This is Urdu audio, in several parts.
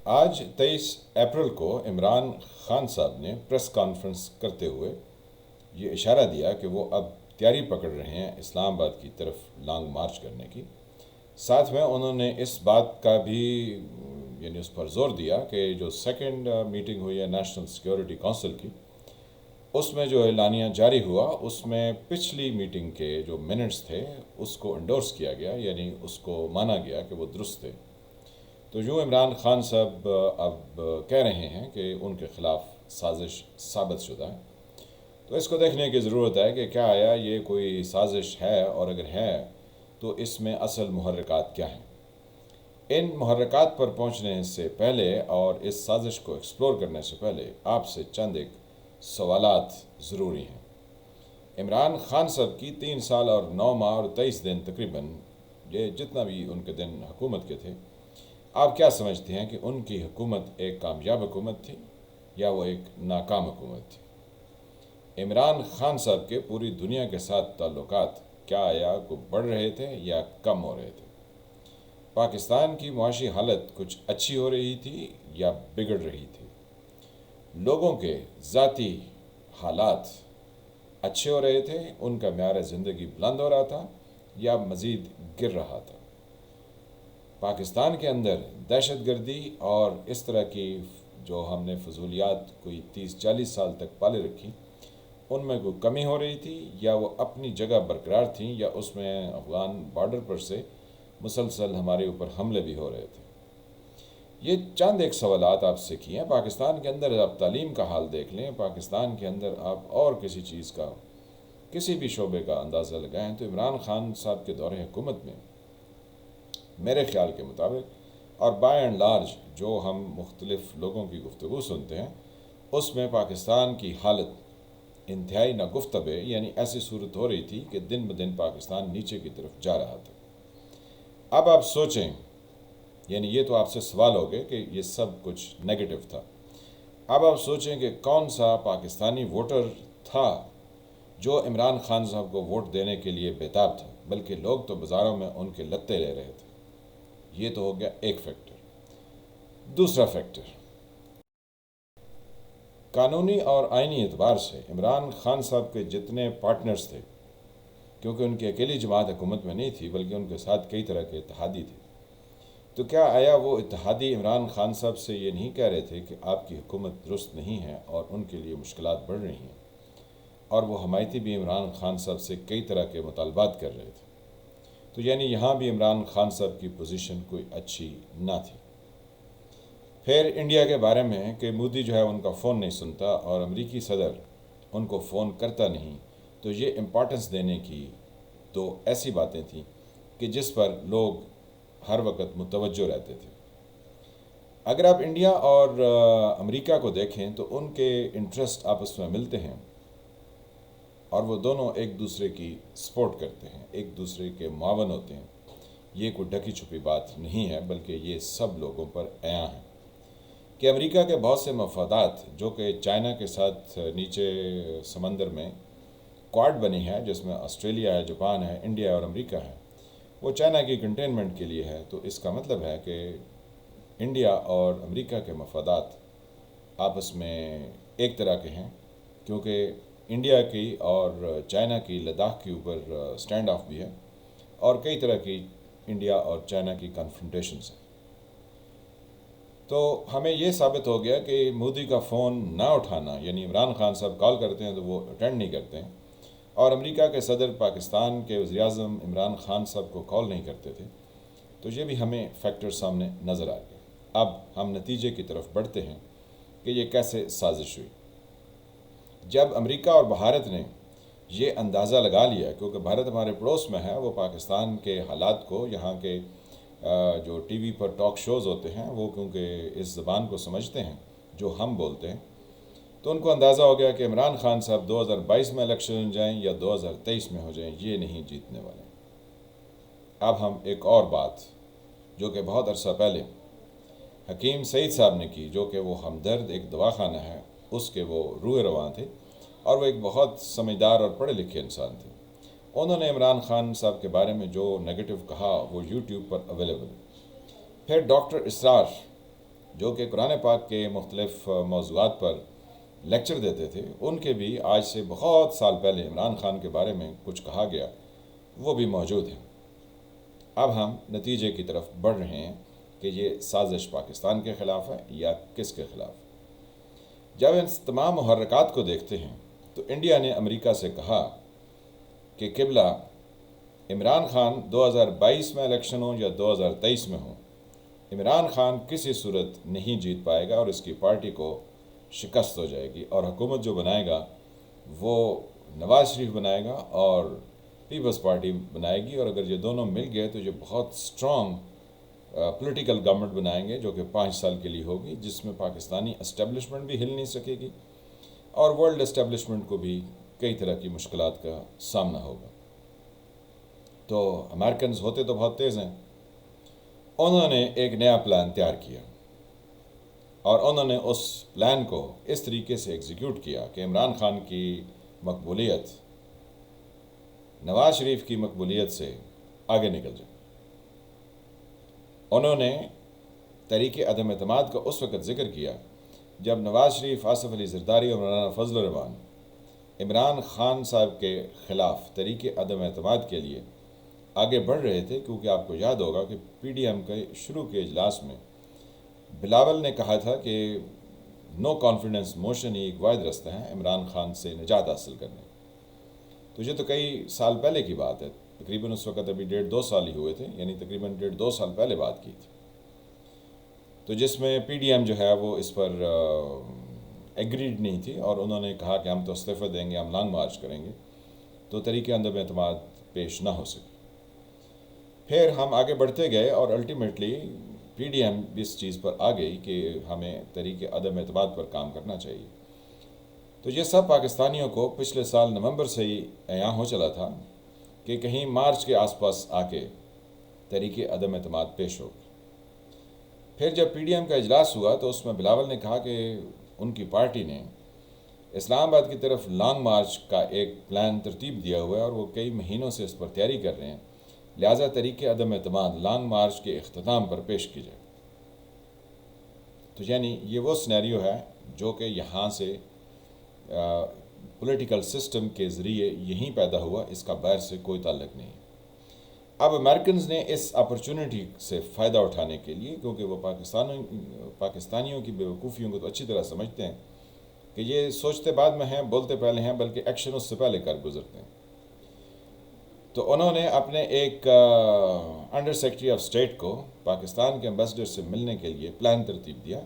آج 23 اپریل کو عمران خان صاحب نے پریس کانفرنس کرتے ہوئے یہ اشارہ دیا کہ وہ اب تیاری پکڑ رہے ہیں اسلام آباد کی طرف لانگ مارچ کرنے کی۔ ساتھ میں انہوں نے اس بات کا بھی اس پر زور دیا کہ جو سیکنڈ میٹنگ ہوئی ہے نیشنل سیکیورٹی کونسل کی، اس میں جو اعلانیہ جاری ہوا اس میں پچھلی میٹنگ کے جو منٹس تھے اس کو انڈورس کیا گیا، یعنی اس کو مانا گیا کہ وہ درست تھے۔ تو جو عمران خان صاحب اب کہہ رہے ہیں کہ ان کے خلاف سازش ثابت شدہ ہے، تو اس کو دیکھنے کی ضرورت ہے کہ کیا آیا یہ کوئی سازش ہے، اور اگر ہے تو اس میں اصل محرکات کیا ہیں۔ ان محرکات پر پہنچنے سے پہلے اور اس سازش کو ایکسپلور کرنے سے پہلے آپ سے چند ایک سوالات ضروری ہیں۔ عمران خان صاحب کی 3 سال اور 9 ماہ اور 23 دن تقریباً، یہ جتنا بھی ان کے دن حکومت کے تھے، آپ کیا سمجھتے ہیں کہ ان کی حکومت ایک کامیاب حکومت تھی یا وہ ایک ناکام حکومت تھی؟ عمران خان صاحب کے پوری دنیا کے ساتھ تعلقات کیا آیا کو بڑھ رہے تھے یا کم ہو رہے تھے؟ پاکستان کی معاشی حالت کچھ اچھی ہو رہی تھی یا بگڑ رہی تھی؟ لوگوں کے ذاتی حالات اچھے ہو رہے تھے، ان کا معیار زندگی بلند ہو رہا تھا یا مزید گر رہا تھا؟ پاکستان کے اندر دہشت گردی اور اس طرح کی جو ہم نے فضولیات کوئی 30-40 سال تک پالے رکھی، ان میں کوئی کمی ہو رہی تھی یا وہ اپنی جگہ برقرار تھیں، یا اس میں افغان بارڈر پر سے مسلسل ہمارے اوپر حملے بھی ہو رہے تھے؟ یہ چند ایک سوالات آپ سے کیے ہیں۔ پاکستان کے اندر آپ تعلیم کا حال دیکھ لیں، پاکستان کے اندر آپ اور کسی چیز کا، کسی بھی شعبے کا اندازہ لگائیں تو عمران خان صاحب کے دور حکومت میں میرے خیال کے مطابق، اور بائی اینڈ لارج جو ہم مختلف لوگوں کی گفتگو سنتے ہیں، اس میں پاکستان کی حالت انتہائی ناگفتب ہے، یعنی ایسی صورت ہو رہی تھی کہ دن بدن پاکستان نیچے کی طرف جا رہا تھا۔ اب آپ سوچیں، یعنی یہ تو آپ سے سوال ہو گئے کہ یہ سب کچھ نیگیٹو تھا۔ اب آپ سوچیں کہ کون سا پاکستانی ووٹر تھا جو عمران خان صاحب کو ووٹ دینے کے لیے بیتاب تھا، بلکہ لوگ تو بازاروں میں ان کے لتے لے رہے تھے۔ یہ تو ہو گیا ایک فیکٹر۔ دوسرا فیکٹر، قانونی اور آئینی اعتبار سے عمران خان صاحب کے جتنے پارٹنرز تھے، کیونکہ ان کی اکیلی جماعت حکومت میں نہیں تھی بلکہ ان کے ساتھ کئی طرح کے اتحادی تھے، تو کیا آیا وہ اتحادی عمران خان صاحب سے یہ نہیں کہہ رہے تھے کہ آپ کی حکومت درست نہیں ہے اور ان کے لیے مشکلات بڑھ رہی ہیں؟ اور وہ حمایتی بھی عمران خان صاحب سے کئی طرح کے مطالبات کر رہے تھے۔ تو یعنی یہاں بھی عمران خان صاحب کی پوزیشن کوئی اچھی نہ تھی۔ پھر انڈیا کے بارے میں کہ مودی جو ہے ان کا فون نہیں سنتا اور امریکی صدر ان کو فون کرتا نہیں، تو یہ امپورٹنس دینے کی تو ایسی باتیں تھیں کہ جس پر لوگ ہر وقت متوجہ رہتے تھے۔ اگر آپ انڈیا اور امریکہ کو دیکھیں تو ان کے انٹرسٹ آپس میں ملتے ہیں، اور وہ دونوں ایک دوسرے کی سپورٹ کرتے ہیں، ایک دوسرے کے معاون ہوتے ہیں۔ یہ کوئی ڈھکی چھپی بات نہیں ہے، بلکہ یہ سب لوگوں پر عیاں ہے کہ امریکہ کے بہت سے مفادات جو کہ چائنا کے ساتھ نیچے سمندر میں کواد بنی ہے، جس میں آسٹریلیا ہے، جاپان ہے، انڈیا اور امریکہ ہے، وہ چائنا کی کنٹینمنٹ کے لیے ہے۔ تو اس کا مطلب ہے کہ انڈیا اور امریکہ کے مفادات آپس میں ایک طرح کے ہیں، کیونکہ انڈیا کی اور چائنا کی لداخ کے اوپر سٹینڈ آف بھی ہے، اور کئی طرح کی انڈیا اور چائنا کی کنفرنٹیشنز ہیں۔ تو ہمیں یہ ثابت ہو گیا کہ مودی کا فون نہ اٹھانا، یعنی عمران خان صاحب کال کرتے ہیں تو وہ اٹینڈ نہیں کرتے ہیں، اور امریکہ کے صدر پاکستان کے وزیر اعظم عمران خان صاحب کو کال نہیں کرتے تھے، تو یہ بھی ہمیں فیکٹر سامنے نظر آ گیا۔ اب ہم نتیجے کی طرف بڑھتے ہیں کہ یہ کیسے سازش ہوئی۔ جب امریکہ اور بھارت نے یہ اندازہ لگا لیا، کیونکہ بھارت ہمارے پڑوس میں ہے، وہ پاکستان کے حالات کو، یہاں کے جو ٹی وی پر ٹاک شوز ہوتے ہیں، وہ کیونکہ اس زبان کو سمجھتے ہیں جو ہم بولتے ہیں، تو ان کو اندازہ ہو گیا کہ عمران خان صاحب 2022 میں الیکشن ہو جائیں یا 2023 میں ہو جائیں، یہ نہیں جیتنے والے۔ اب ہم ایک اور بات جو کہ بہت عرصہ پہلے حکیم سعید صاحب نے کی، جو کہ وہ ہمدرد ایک دواخانہ ہے، اس کے وہ روح رواں تھے، اور وہ ایک بہت سمجھدار اور پڑھے لکھے انسان تھے۔ انہوں نے عمران خان صاحب کے بارے میں جو نیگیٹو کہا وہ یوٹیوب پر اویلیبل ہے۔ پھر ڈاکٹر اسرار جو کہ قرآن پاک کے مختلف موضوعات پر لیکچر دیتے تھے، ان کے بھی آج سے بہت سال پہلے عمران خان کے بارے میں کچھ کہا گیا، وہ بھی موجود ہے۔ اب ہم نتیجے کی طرف بڑھ رہے ہیں کہ یہ سازش پاکستان کے خلاف ہے یا کس کے خلاف۔ جب ان تمام محرکات کو دیکھتے ہیں تو انڈیا نے امریکہ سے کہا کہ قبلہ عمران خان 2022 میں الیکشن ہو یا 2023 میں ہو، عمران خان کسی صورت نہیں جیت پائے گا اور اس کی پارٹی کو شکست ہو جائے گی، اور حکومت جو بنائے گا وہ نواز شریف بنائے گا اور پیپلز پارٹی بنائے گی، اور اگر یہ دونوں مل گئے تو یہ بہت اسٹرانگ پولیٹیکل گورنمنٹ بنائیں گے جو کہ 5 سال کے لیے ہوگی، جس میں پاکستانی اسٹیبلشمنٹ بھی ہل نہیں سکے گی اور ورلڈ اسٹیبلشمنٹ کو بھی کئی طرح کی مشکلات کا سامنا ہوگا۔ تو امریکنز ہوتے تو بہت تیز ہیں، انہوں نے ایک نیا پلان تیار کیا اور انہوں نے اس پلان کو اس طریقے سے ایگزیکیوٹ کیا کہ عمران خان کی مقبولیت نواز شریف کی مقبولیت سے آگے نکل جائے۔ انہوں نے تحریک عدم اعتماد کا اس وقت ذکر کیا جب نواز شریف، آصف علی زرداری اور مولانا فضل الرحمان عمران خان صاحب کے خلاف تحریک عدم اعتماد کے لیے آگے بڑھ رہے تھے، کیونکہ آپ کو یاد ہوگا کہ پی ڈی ایم کے شروع کے اجلاس میں بلاول نے کہا تھا کہ نو کانفیڈنس موشن ہی ایک واحد رستہ ہے عمران خان سے نجات حاصل کرنے۔ تو یہ تو کئی سال پہلے کی بات ہے، تقریباً اس وقت ابھی 1.5-2 سال ہی ہوئے تھے، یعنی تقریباً 1.5-2 سال پہلے بات کی تھی، تو جس میں پی ڈی ایم جو ہے وہ اس پر ایگریڈ نہیں تھی اور انہوں نے کہا کہ ہم تو استعفیٰ دیں گے، ہم لانگ مارچ کریں گے، تو تحریک عدم اعتماد پیش نہ ہو سکی۔ پھر ہم آگے بڑھتے گئے اور الٹیمیٹلی پی ڈی ایم بھی اس چیز پر آ گئی کہ ہمیں تحریک عدم اعتماد پر کام کرنا چاہیے۔ تو یہ سب پاکستانیوں کو پچھلے سال نومبر سے ہی عیاں ہو چلا تھا کہ کہیں مارچ کے آس پاس آ کے تحریک عدم اعتماد پیش ہوگی۔ پھر جب پی ڈی ایم کا اجلاس ہوا تو اس میں بلاول نے کہا کہ ان کی پارٹی نے اسلام آباد کی طرف لانگ مارچ کا ایک پلان ترتیب دیا ہوا ہے اور وہ کئی مہینوں سے اس پر تیاری کر رہے ہیں، لہٰذا تحریک عدم اعتماد لانگ مارچ کے اختتام پر پیش کی جائے۔ تو یعنی یہ وہ سینیریو ہے جو کہ یہاں سے پولیٹیکل سسٹم کے ذریعے یہیں پیدا ہوا، اس کا باہر سے کوئی تعلق نہیں۔ اب امریکنز نے اس اپرچونٹی سے فائدہ اٹھانے کے لیے، کیونکہ وہ پاکستانیوں کی بیوقوفیوں کو تو اچھی طرح سمجھتے ہیں کہ یہ سوچتے بعد میں ہیں، بولتے پہلے ہیں، بلکہ ایکشن اس سے پہلے کر گزرتے ہیں، تو انہوں نے اپنے ایک انڈر سیکرٹری آف اسٹیٹ کو پاکستان کے ایمبیسڈر سے ملنے کے لیے پلان ترتیب دیا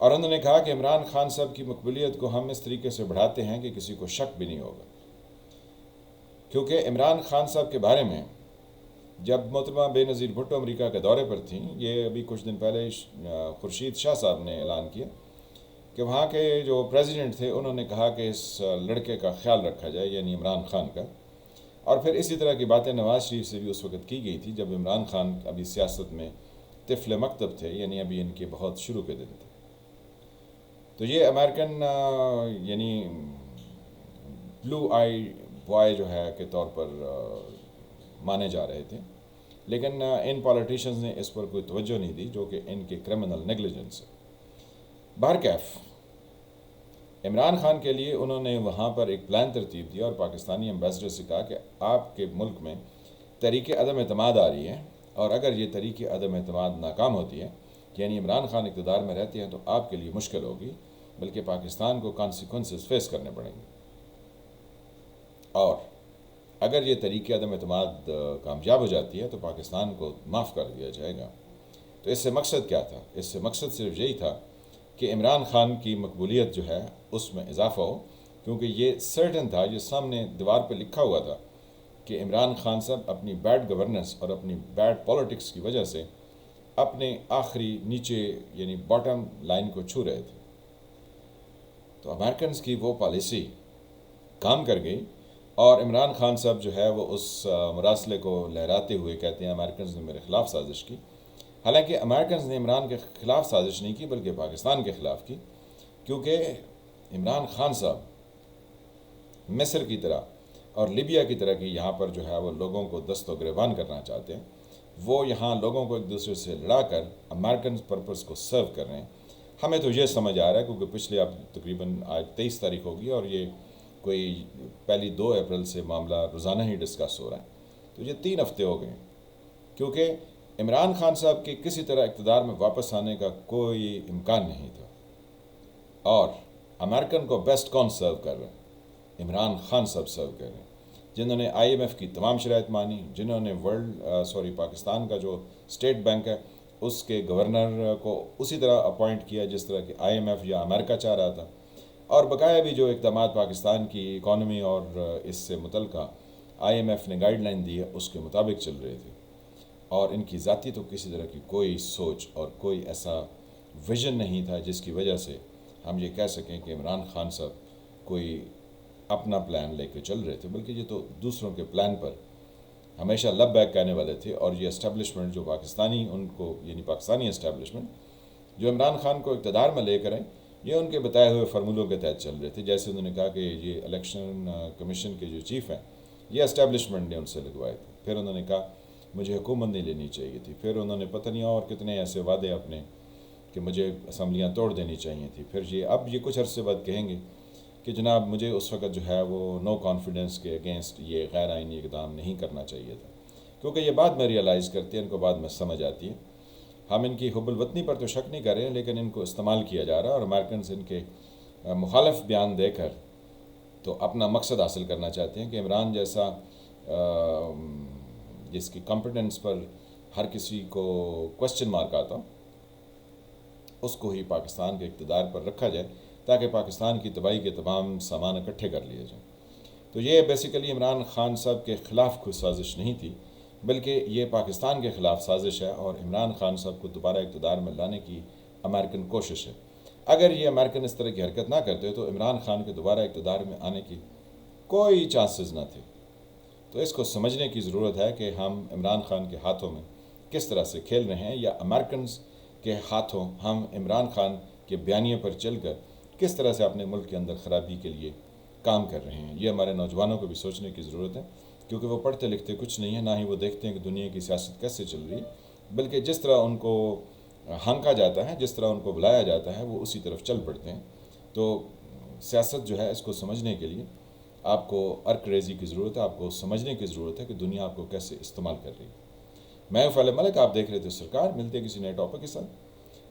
اور انہوں نے کہا کہ عمران خان صاحب کی مقبولیت کو ہم اس طریقے سے بڑھاتے ہیں کہ کسی کو شک بھی نہیں ہوگا، کیونکہ عمران خان صاحب کے بارے میں جب محترمہ بے نظیر بھٹو امریکہ کے دورے پر تھیں، یہ ابھی کچھ دن پہلے خورشید شاہ صاحب نے اعلان کیا کہ وہاں کے جو پریزیڈنٹ تھے انہوں نے کہا کہ اس لڑکے کا خیال رکھا جائے، یعنی عمران خان کا، اور پھر اسی طرح کی باتیں نواز شریف سے بھی اس وقت کی گئی تھی جب عمران خان ابھی سیاست میں طفل مکتب تھے، یعنی ابھی ان کے بہت شروع کے دن تھے۔ تو یہ امریکن یعنی بلو آئی بوائے جو ہے کے طور پر مانے جا رہے تھے، لیکن ان پالیٹیشنز نے اس پر کوئی توجہ نہیں دی، جو کہ ان کے کرمنل نیگلیجنس ہے۔ بہرکیف عمران خان کے لیے انہوں نے وہاں پر ایک پلان ترتیب دیا اور پاکستانی ایمبیسڈر سے کہا کہ آپ کے ملک میں تحریک عدم اعتماد آ رہی ہے، اور اگر یہ تحریک عدم اعتماد ناکام ہوتی ہے، یعنی عمران خان اقتدار میں رہتے ہیں، تو آپ کے لیے مشکل ہوگی، بلکہ پاکستان کو کانسیکوینسز فیس کرنے پڑیں گے، اور اگر یہ تحریک عدم اعتماد کامیاب ہو جاتی ہے تو پاکستان کو معاف کر دیا جائے گا۔ تو اس سے مقصد کیا تھا؟ اس سے مقصد صرف یہی تھا کہ عمران خان کی مقبولیت جو ہے اس میں اضافہ ہو، کیونکہ یہ سرٹن تھا، یہ سامنے دیوار پہ لکھا ہوا تھا کہ عمران خان صاحب اپنی بیڈ گورننس اور اپنی بیڈ پالیٹکس کی وجہ سے اپنے آخری نیچے یعنی باٹم لائن کو چھو رہے تھے۔ تو امریکنز کی وہ پالیسی کام کر گئی اور عمران خان صاحب جو ہے وہ اس مراسلے کو لہراتے ہوئے کہتے ہیں امریکنز نے میرے خلاف سازش کی، حالانکہ امریکنز نے عمران کے خلاف سازش نہیں کی بلکہ پاکستان کے خلاف کی، کیونکہ عمران خان صاحب مصر کی طرح اور لیبیا کی طرح کی یہاں پر جو ہے وہ لوگوں کو دست و گریبان کرنا چاہتے ہیں، وہ یہاں لوگوں کو ایک دوسرے سے لڑا کر امریکن پرپز کو سرو کر رہے ہیں. ہمیں تو یہ سمجھ آ رہا ہے کیونکہ پچھلے اب تقریباً آج 23 تاریخ ہوگی اور یہ کوئی پہلی 2 اپریل سے معاملہ روزانہ ہی ڈسکس ہو رہا ہے. تو یہ 3 ہفتے ہو گئے ہیں کیونکہ عمران خان صاحب کے کسی طرح اقتدار میں واپس آنے کا کوئی امکان نہیں تھا. اور امریکن کو بیسٹ کون سرو کر رہے ہیں؟ عمران خان صاحب سرو کر رہے ہیں، جنہوں نے IMF کی تمام شرائط مانی، جنہوں نے پاکستان کا جو اسٹیٹ بینک ہے اس کے گورنر کو اسی طرح اپوائنٹ کیا جس طرح کہ IMF یا امریکہ چاہ رہا تھا، اور بقایا بھی جو اقدامات پاکستان کی اکانومی اور اس سے متعلقہ IMF نے گائیڈ لائن دی ہے اس کے مطابق چل رہے تھے. اور ان کی ذاتی تو کسی طرح کی کوئی سوچ اور کوئی ایسا ویژن نہیں تھا جس کی وجہ سے ہم یہ کہہ سکیں کہ عمران خان صاحب کوئی اپنا پلان لے کے چل رہے تھے، بلکہ یہ تو دوسروں کے پلان پر ہمیشہ لب بیک کہنے والے تھے. اور یہ اسٹیبلشمنٹ جو پاکستانی ان کو یعنی پاکستانی اسٹیبلشمنٹ جو عمران خان کو اقتدار میں لے کر ہیں، یہ ان کے بتائے ہوئے فارمولوں کے تحت چل رہے تھے. جیسے انہوں نے کہا کہ یہ الیکشن کمیشن کے جو چیف ہیں یہ اسٹیبلشمنٹ نے ان سے لگوائے تھے. پھر انہوں نے کہا مجھے حکومت نہیں لینی چاہیے تھی. پھر انہوں نے پتہ نہیں اور کتنے ایسے وعدے اپنے کہ مجھے اسمبلیاں توڑ دینی چاہیے تھی. پھر اب یہ کچھ عرصے بعد کہیں گے کہ جناب مجھے اس وقت جو ہے وہ نو کانفیڈنس کے اگینسٹ یہ غیر آئینی اقدام نہیں کرنا چاہیے تھا. کیونکہ یہ بات میں ریئلائز کرتی ہے، ان کو بعد میں سمجھ آتی ہے. ہم ان کی حب الوطنی پر تو شک نہیں کر رہے ہیں، لیکن ان کو استعمال کیا جا رہا ہے اور امریکنز ان کے مخالف بیان دے کر تو اپنا مقصد حاصل کرنا چاہتے ہیں کہ عمران جیسا جس کی کمپیٹنس پر ہر کسی کو کوسچن مارک آتا ہو اس کو ہی پاکستان کے اقتدار پر رکھا جائے تاکہ پاکستان کی تباہی کے تمام سامان اکٹھے کر لیے جائیں. تو یہ بیسیکلی عمران خان صاحب کے خلاف کوئی سازش نہیں تھی، بلکہ یہ پاکستان کے خلاف سازش ہے اور عمران خان صاحب کو دوبارہ اقتدار میں لانے کی امریکن کوشش ہے. اگر یہ امریکن اس طرح کی حرکت نہ کرتے تو عمران خان کے دوبارہ اقتدار میں آنے کی کوئی چانسز نہ تھے. تو اس کو سمجھنے کی ضرورت ہے کہ ہم عمران خان کے ہاتھوں میں کس طرح سے کھیل رہے ہیں، یا امریکنز کے ہاتھوں ہم عمران خان کے بیانیے پر چل کر کس طرح سے اپنے ملک کے اندر خرابی کے لیے کام کر رہے ہیں. یہ ہمارے نوجوانوں کو بھی سوچنے کی ضرورت ہے، کیونکہ وہ پڑھتے لکھتے کچھ نہیں ہیں، نہ ہی وہ دیکھتے ہیں کہ دنیا کی سیاست کیسے چل رہی ہے، بلکہ جس طرح ان کو ہانکا جاتا ہے، جس طرح ان کو بلایا جاتا ہے وہ اسی طرف چل پڑتے ہیں. تو سیاست جو ہے اس کو سمجھنے کے لیے آپ کو ارک ریزی کی ضرورت ہے، آپ کو سمجھنے کی ضرورت ہے کہ دنیا آپ کو کیسے استعمال کر رہی ہے. میں فعال ملک، آپ دیکھ رہے تھے سرکار. ملتے کسی نئے ٹاپک کے ساتھ.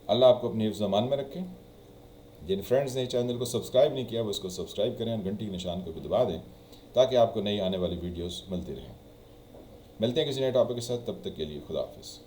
اللہ آپ کو اپنی حفظ و امان میں رکھیں. جن فرینڈز نے چینل کو سبسکرائب نہیں کیا وہ اس کو سبسکرائب کریں اور گھنٹی کے نشان کو بھی دبا دیں تاکہ آپ کو نئی آنے والی ویڈیوز ملتی رہیں. ملتے ہیں کسی نئے ٹاپک کے ساتھ، تب تک کے لیے خدا حافظ.